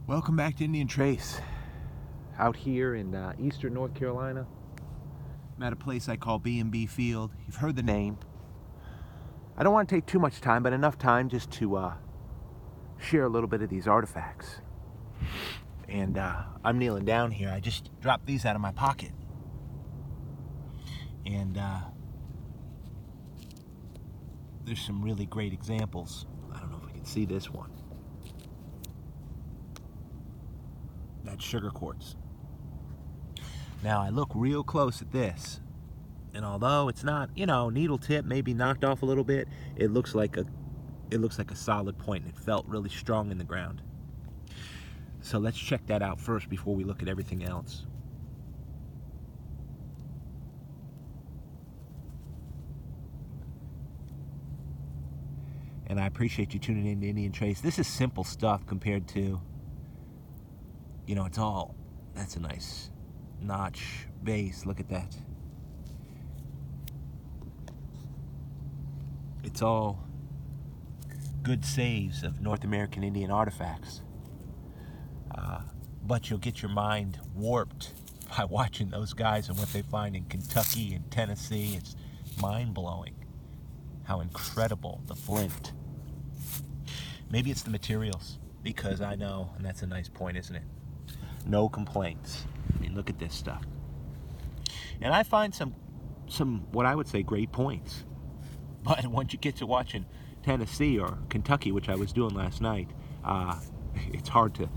Welcome back to Indian Trace. Out here in eastern North Carolina. I'm at a place I call B&B Field. You've heard the name. I don't want to take too much time, but enough time just to share a little bit of these artifacts. And I'm kneeling down here. I just dropped these out of my pocket. And there's some really great examples. I don't know if we can see this one. That's sugar quartz. Now I look real close at this, and although it's not, needle tip, maybe knocked off a little bit, it looks like a solid point, and it felt really strong in the ground. So let's check that out first before we look at everything else. And I appreciate you tuning in to Indian Trace. This is simple stuff compared to, that's a nice notch base. Look at that. It's all good saves of North American Indian artifacts. But you'll get your mind warped by watching those guys and what they find in Kentucky and Tennessee. It's mind-blowing how incredible the flint. Maybe it's the materials, because I know, and that's a nice point, isn't it? No complaints. I mean, look at this stuff. And I find some what I would say great points. But once you get to watching Tennessee or Kentucky, which I was doing last night, it's hard to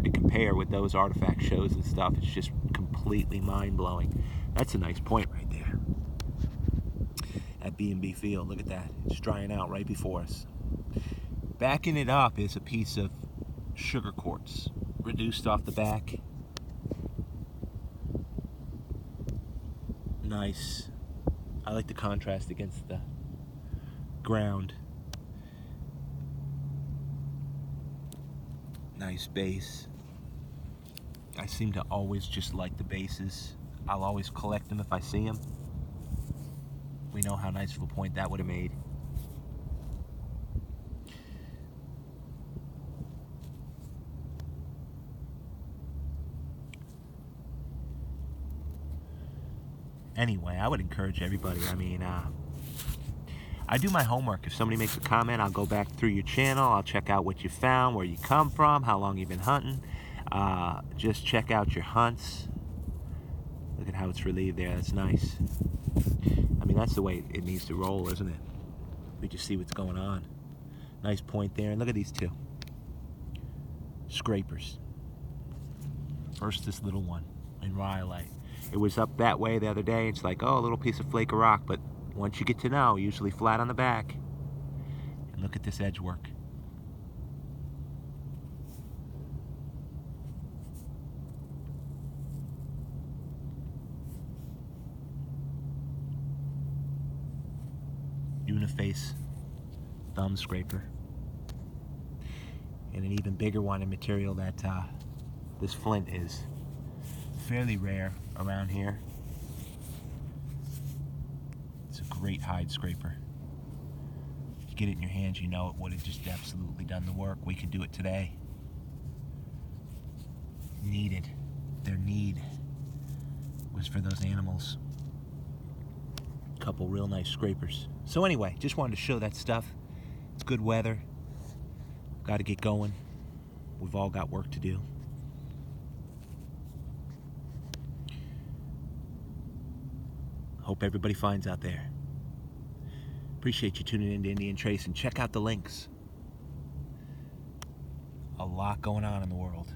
compare with those artifact shows and stuff. It's just completely mind-blowing. That's a nice point right there. At B&B Field, look at that. It's drying out right before us. Backing it up is a piece of sugar quartz, reduced off the back. Nice. I like the contrast against the ground. Nice base. I seem to always just like the bases. I'll always collect them if I see them. We know how nice of a point that would have made. Anyway, I would encourage everybody. I mean, I do my homework. If somebody makes a comment, I'll go back through your channel. I'll check out what you found, where you come from, how long you've been hunting. Just check out your hunts. Look at how it's relieved there. That's nice. I mean, that's the way it needs to roll, isn't it? We just see what's going on. Nice point there. And look at these two scrapers. First, this little one in rhyolite. It was up that way the other day. It's like, oh, a little piece of flake of rock. But once you get to know, usually flat on the back. And look at this edge work. Uniface thumb scraper. And an even bigger one in material that this flint is fairly rare around here. It's a great hide scraper. If you get it in your hands, you know it would have just absolutely done the work. We could do it today. Needed. Their need was for those animals. A couple real nice scrapers. So anyway, just wanted to show that stuff. It's good weather. Got to get going. We've all got work to do. Hope everybody finds out there. Appreciate you tuning in to Indian Trace, and check out the links. A lot going on in the world.